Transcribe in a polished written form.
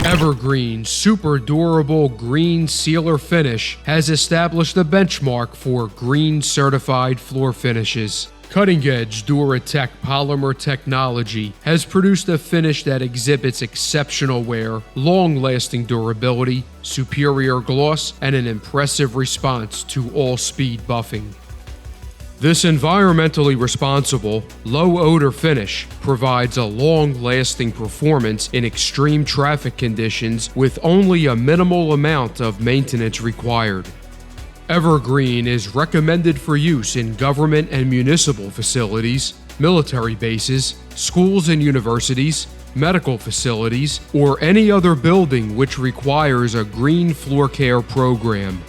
EVERGREEN super durable green sealer finish has established a benchmark for green certified floor finishes. Cutting-edge Duratec polymer technology has produced a finish that exhibits exceptional wear, long-lasting durability, superior gloss, and an impressive response to all-speed buffing. This environmentally responsible, low-odor finish provides a long-lasting performance in extreme traffic conditions with only a minimal amount of maintenance required. EVERGREEN is recommended for use in government and municipal facilities, military bases, schools and universities, medical facilities, or any other building which requires a green floor care program.